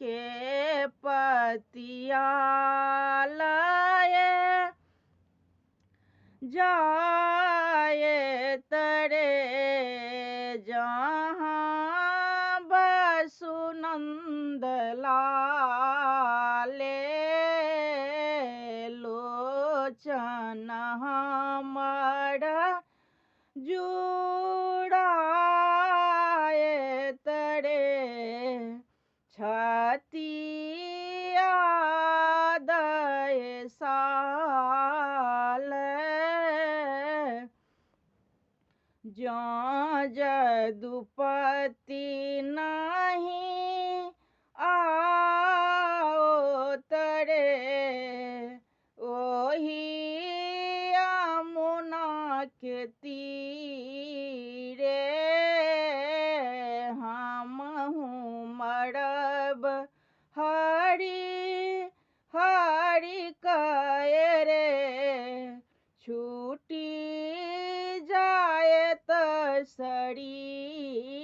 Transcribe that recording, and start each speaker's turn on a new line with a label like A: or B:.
A: के पतिया लाए जाए तरे जहाँ बसुनंद लाले लोचन हमर जुड़ाए तरे छतिया दय साल ज्यों जदुपति नहीं आओ तरे ओही यमुना के तीरे हमहूँ मरब हरि हरि कहे रे छूटी जाए त शरीर